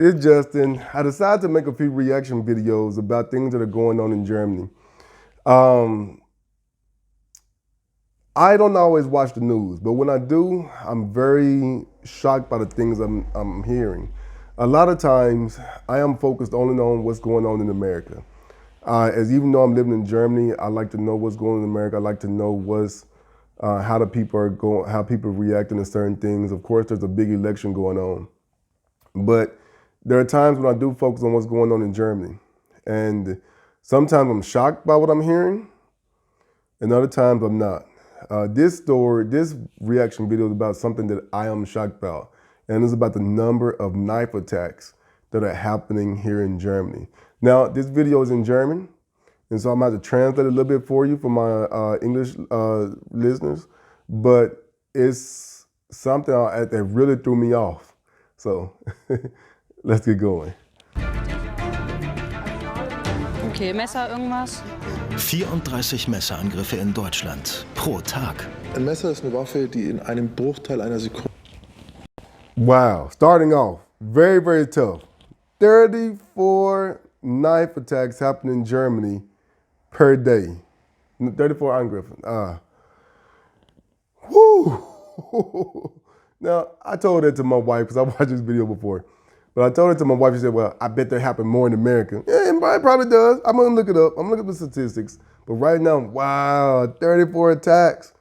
It's Justin. I decided to make a few reaction videos about things that are going on in Germany. Um, I don't always watch the news, but when I do, I'm very shocked by the things I'm hearing. A lot of times, I am focused only on what's going on in America. As even though I'm living in Germany, I like to know what's going on in America. I like to know how the people are going, how people are reacting to certain things. Of course, there's a big election going on, but there are times when I do focus on what's going on in Germany. And sometimes I'm shocked by what I'm hearing, and other times I'm not. This reaction video is about something that I am shocked about. And it's about the number of knife attacks that are happening here in Germany. Now, this video is in German, and so I'm going to translate a little bit for you for my English listeners. But it's something that really threw me off. So let's get going. Okay, Messer, irgendwas? 34 Messerangriffe in Deutschland pro Tag. Ein Messer ist eine Waffe, die in einem Bruchteil einer Sekunde. Wow, starting off, very, very tough. 34 knife attacks happen in Germany per day. 34 Angriffe. Whoo! Now, I told that to my wife, because I watched this video before. But I told it to my wife, she said, well, I bet that happened more in America. Yeah, it probably does. I'm gonna look it up. I'm gonna look up the statistics. But right now, wow, 34 attacks.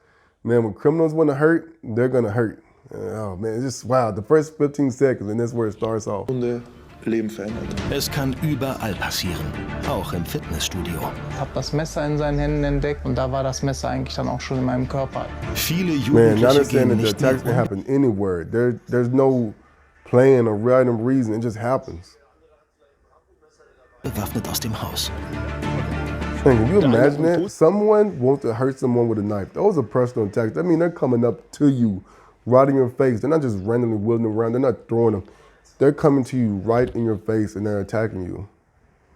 Man, when criminals want to hurt, they're gonna hurt. Oh man, it's just wow, the first 15 seconds, and that's where it starts off. Leben verändert. Es kann überall passieren, auch im Fitnessstudio. Ich habe das Messer in seinen Händen entdeckt und da war das Messer eigentlich dann auch schon in meinem Körper. Viele Man, not Jugendliche saying gehen that the nicht attacks can mehr um. happen anywhere. There's no plan or random reason. It just happens. Bewaffnet aus dem Haus. Can you imagine that? Someone wants to hurt someone with a knife. Those are personal attacks. I mean, they're coming up to you, right in your face. They're not just randomly wheeling around. They're not throwing them. They're coming to you right in your face and they're attacking you.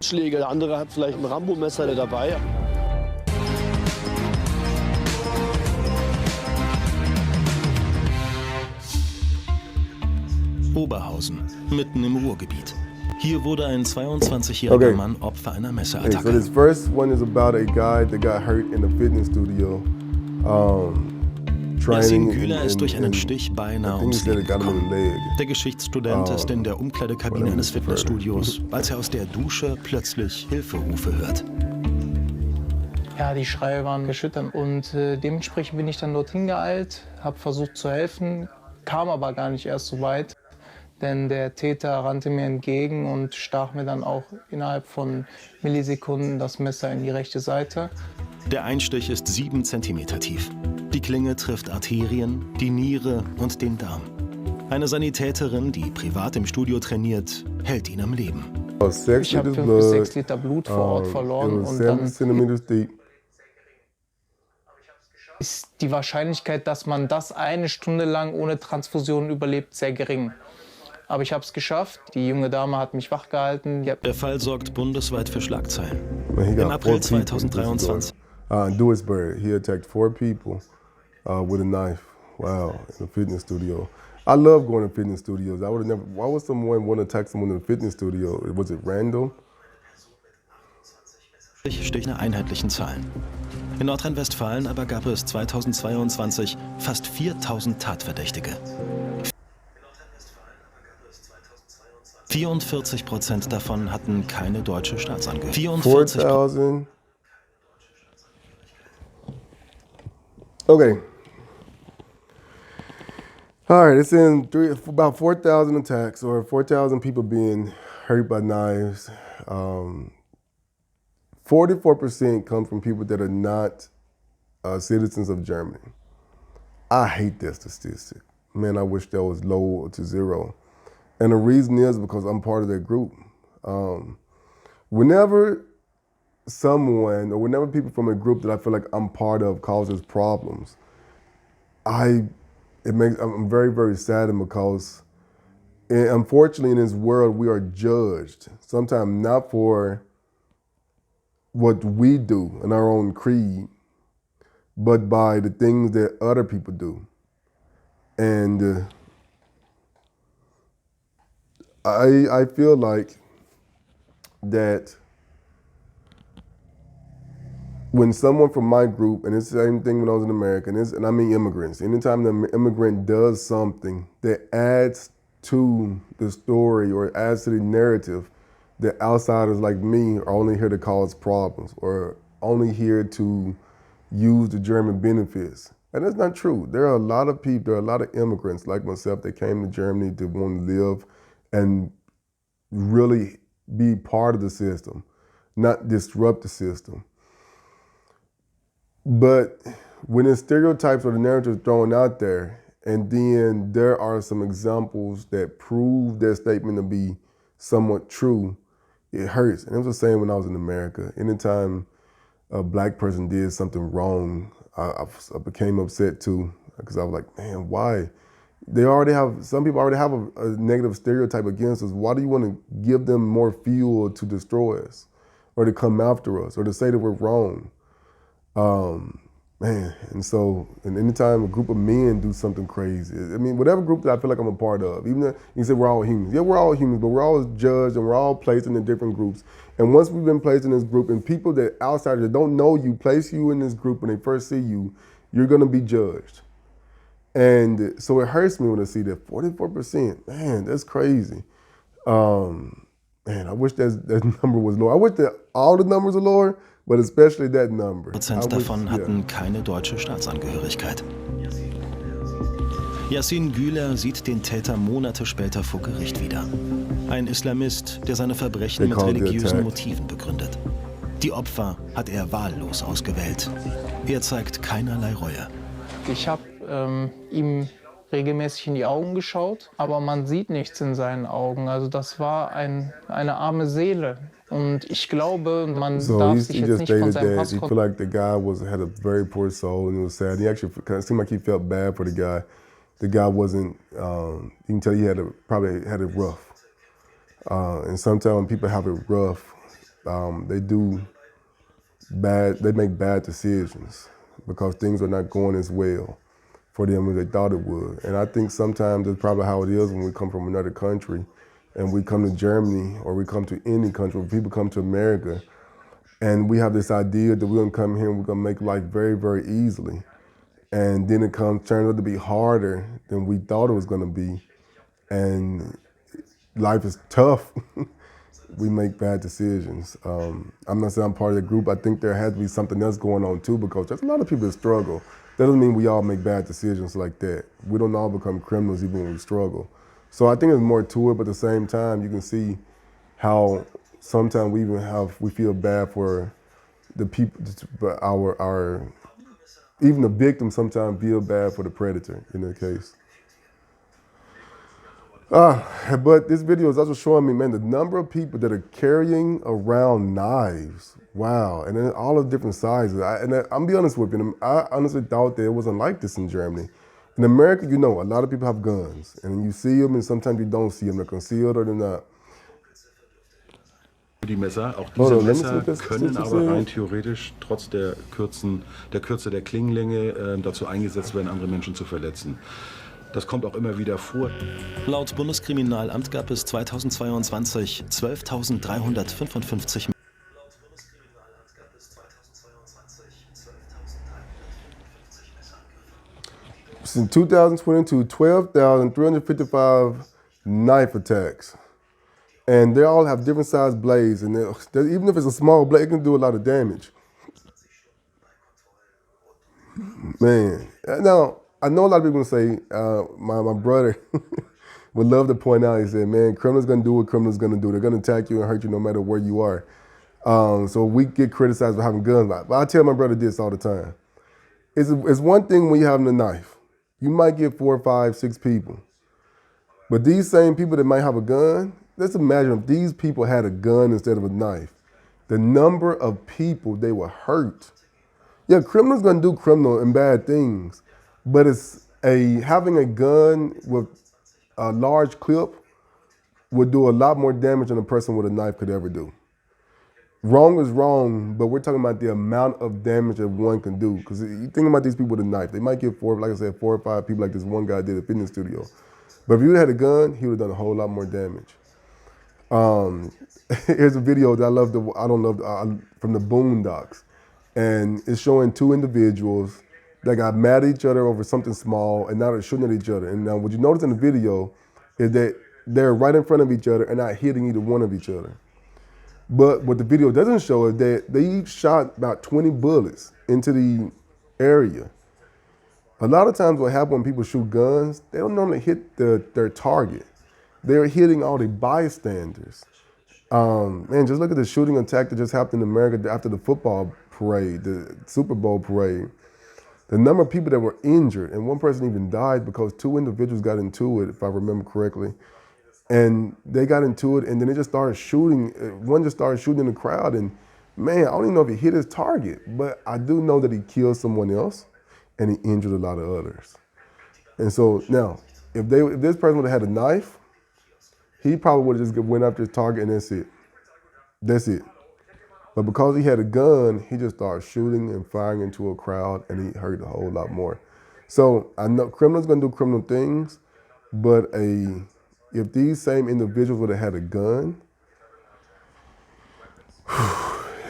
Schläge, der andere hat vielleicht ein Rambo-Messer dabei. Oberhausen, mitten im Ruhrgebiet. Hier wurde ein 22-jähriger Mann Opfer einer Messerattacke. So this first one is about a guy that got hurt in a fitness studio. Yassin Güler ist durch einen Stich beinahe ums Leben gekommen. Der Geschichtsstudent ist in der Umkleidekabine eines Fitnessstudios, als er aus der Dusche plötzlich Hilferufe hört. Ja, die Schreie waren erschütternd und dementsprechend bin ich dann dorthin geeilt, habe versucht zu helfen, kam aber gar nicht erst so weit, denn der Täter rannte mir entgegen und stach mir dann auch innerhalb von Millisekunden das Messer in die rechte Seite. Der Einstich ist 7 cm tief. Die Klinge trifft Arterien, die Niere und den Darm. Eine Sanitäterin, die privat im Studio trainiert, hält ihn am Leben. Ich habe 5 bis 6 Liter Blut vor Ort verloren und dann ist die Wahrscheinlichkeit, dass man das eine Stunde lang ohne Transfusion überlebt, sehr gering. Aber ich habe es geschafft. Die junge Dame hat mich wachgehalten. Der Fall sorgt bundesweit für Schlagzeilen. Im April 2023. In Duisburg, he attacked 4 people with a knife. Wow, in a fitness studio. I love going to fitness studios. I would have never. Why would someone want to attack someone in a fitness studio? Was it random? Stiche einheitlichen Zahlen. In Nordrhein-Westfalen aber gab es 2022 fast 4000 Tatverdächtige. 44% davon hatten keine deutsche Staatsangehörigkeit. 4,000. Okay. All right, it's in about 4,000 attacks or 4,000 people being hurt by knives. 44% come from people that are not citizens of Germany. I hate that statistic. Man, I wish that was low to 0. And the reason is because I'm part of that group. Whenever someone or whenever people from a group that I feel like I'm part of causes problems, I'm very, very saddened because unfortunately in this world we are judged sometimes not for what we do in our own creed, but by the things that other people do. And I feel like that when someone from my group, and it's the same thing when I was in America, and I mean immigrants, anytime the immigrant does something that adds to the story or adds to the narrative, that outsiders like me are only here to cause problems or only here to use the German benefits. And that's not true. There are a lot of people, there are a lot of immigrants like myself that came to Germany to want to live and really be part of the system, not disrupt the system. But when the stereotypes or the narrative thrown out there, and then there are some examples that prove that statement to be somewhat true, it hurts. And it was the same when I was in America. Anytime a black person did something wrong, I became upset too, because I was like, man, why? Some people already have a negative stereotype against us. Why do you want to give them more fuel to destroy us or to come after us or to say that we're wrong? And anytime a group of men do something crazy, I mean, whatever group that I feel like I'm a part of, even though you say we're all humans. Yeah, we're all humans, but we're all judged and we're all placed in the different groups. And once we've been placed in this group and people that outsiders that don't know you place you in this group when they first see you, you're gonna be judged. And so it hurts me when I see that 44%, man, that's crazy. I wish that number was lower. I wish that all the numbers are lower, but especially that number. Prozent davon hatten keine deutsche Staatsangehörigkeit. Yassin Güler sieht den Täter Monate später vor Gericht wieder. Ein Islamist, der seine Verbrechen mit religiösen Motiven begründet. Die Opfer hat er wahllos ausgewählt. Er zeigt keinerlei Reue. Ich habe ihm regelmäßig in die Augen geschaut, aber man sieht nichts in seinen Augen. Also das war eine arme Seele. Und ich glaube, man darf sich jetzt nicht von seinem Hass... He felt like the guy had a very poor soul and it was sad. He actually kind of seemed like he felt bad for the guy. The guy wasn't, you can tell he probably had it rough. And sometimes when people have it rough, they make bad decisions because things are not going as well for them as they thought it would. And I think sometimes that's probably how it is when we come from another country and we come to Germany or we come to any country, when people come to America, and we have this idea that we're gonna come here and we're gonna make life very, very easily. And then it turns out to be harder than we thought it was gonna be. And life is tough. We make bad decisions. I'm not saying I'm part of the group. I think there has to be something else going on too, because there's a lot of people that struggle. That doesn't mean we all make bad decisions like that. We don't all become criminals even when we struggle. So I think there's more to it, but at the same time, you can see how sometimes we feel bad for the people, but even the victim sometimes feel bad for the predator in that case. But this video is also showing me, man, the number of people that are carrying around knives. Wow, and then all of different sizes. I'm be honest with you, I honestly thought that it wasn't like this in Germany. In America, you know, a lot of people have guns, and you see them, and sometimes you don't see them. They're concealed or they're not. Die Messer, auch diese Messer können aber rein theoretisch trotz der Kürze der Klingenlänge dazu eingesetzt werden, andere Menschen zu verletzen. Das kommt auch immer wieder vor. Laut Bundeskriminalamt gab es 2022 12.355 In 2022, 12,355 knife attacks. And they all have different size blades. And even if it's a small blade, it can do a lot of damage. Man. Now, I know a lot of people say, my brother would love to point out, he said, man, criminals going to do what criminals going to do. They're going to attack you and hurt you no matter where you are. So we get criticized for having guns. But I tell my brother this all the time. It's one thing when you're having a knife. You might get 4, 5, 6 people. But these same people that might have a gun, let's imagine if these people had a gun instead of a knife. The number of people they would hurt. Yeah, criminals gonna do criminal and bad things, but having a gun with a large clip would do a lot more damage than a person with a knife could ever do. Wrong is wrong, but we're talking about the amount of damage that one can do. Because you think about these people with a knife, they might get 4 or 5 people like this one guy did at a fitness studio. But if you had a gun, he would have done a whole lot more damage. Um, here's a video that I don't love, from the Boondocks. And it's showing two individuals that got mad at each other over something small and now they're shooting at each other. And now what you notice in the video is that they're right in front of each other and not hitting either one of each other. But what the video doesn't show is that they each shot about 20 bullets into the area. A lot of times what happens when people shoot guns, they don't normally hit their target. They're hitting all the bystanders. Man, just look at the shooting attack that just happened in America after the football parade, the Super Bowl parade. The number of people that were injured, and one person even died because two individuals got into it, if I remember correctly. And they got into it, and then they just started shooting. One just started shooting in the crowd, and man, I don't even know if he hit his target, but I do know that he killed someone else, and he injured a lot of others. And so now, if this person would have had a knife, he probably would have just went after his target, and that's it. That's it. But because he had a gun, he just started shooting and firing into a crowd, and he hurt a whole lot more. So I know criminals gonna do criminal things, but if these same individuals would have had a gun,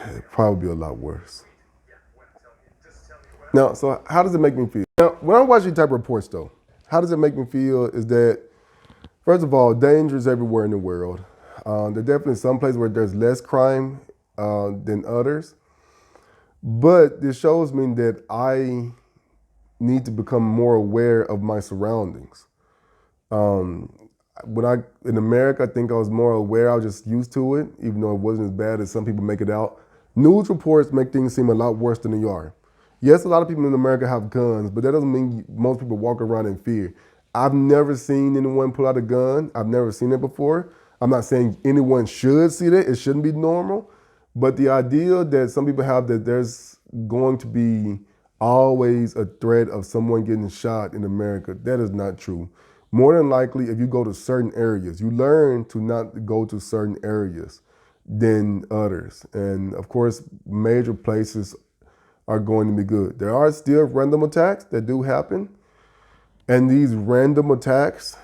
it'd probably be a lot worse. Now, so how does it make me feel? Now, when I watch these type of reports, though, how does it make me feel is that, first of all, danger is everywhere in the world. There are definitely some places where there's less crime than others. But this shows me that I need to become more aware of my surroundings. In America, I think I was more aware. I was just used to it, even though it wasn't as bad as some people make it out. News reports make things seem a lot worse than they are. Yes, a lot of people in America have guns, but that doesn't mean most people walk around in fear. I've never seen anyone pull out a gun. I've never seen it before. I'm not saying anyone should see that. It shouldn't be normal. But the idea that some people have that there's going to be always a threat of someone getting shot in America, that is not true. More than likely, if you go to certain areas, you learn to not go to certain areas than others. And of course, major places are going to be good. There are still random attacks that do happen. And these random attacks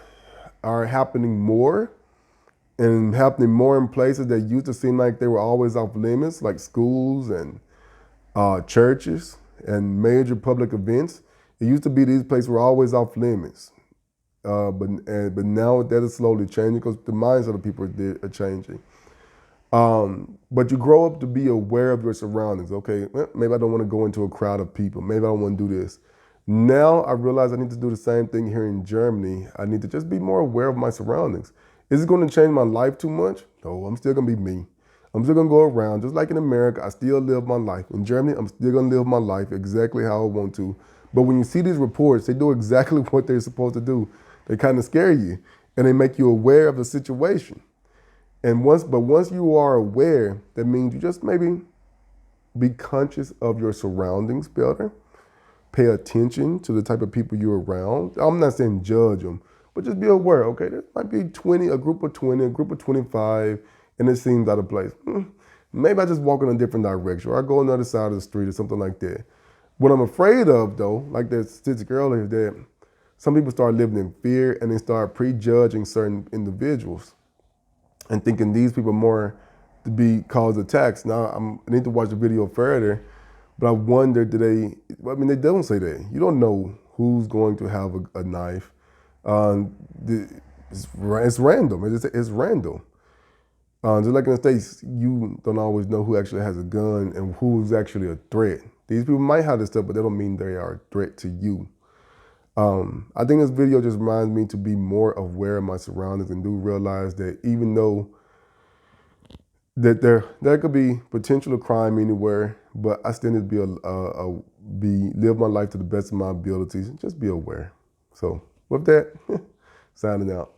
are happening more and happening more in places that used to seem like they were always off limits, like schools and churches and major public events. It used to be these places were always off limits. But now that is slowly changing because the minds of the people are changing. But you grow up to be aware of your surroundings. Okay, maybe I don't want to go into a crowd of people. Maybe I don't want to do this. Now I realize I need to do the same thing here in Germany. I need to just be more aware of my surroundings. Is it going to change my life too much? No, I'm still going to be me. I'm still going to go around. Just like in America, I still live my life. In Germany, I'm still going to live my life exactly how I want to. But when you see these reports, they do exactly what they're supposed to do. They kind of scare you, and they make you aware of the situation. And once you are aware, that means you just maybe be conscious of your surroundings better. Pay attention to the type of people you're around. I'm not saying judge them, but just be aware. Okay, there might be a group of 20, a group of 25, and it seems out of place. Maybe I just walk in a different direction, or I go on the other side of the street or something like that. What I'm afraid of, though, like that statistic earlier, is that some people start living in fear and they start prejudging certain individuals and thinking these people are more to be cause attacks. Now, I need to watch the video further, but I wonder, they don't say that. You don't know who's going to have a knife. It's random. It's random. Just like in the States, you don't always know who actually has a gun and who's actually a threat. These people might have this stuff, but that don't mean they are a threat to you. I think this video just reminds me to be more aware of my surroundings and do realize that even though that there could be potential of crime anywhere, but I still need to live my life to the best of my abilities and just be aware. So with that, signing out.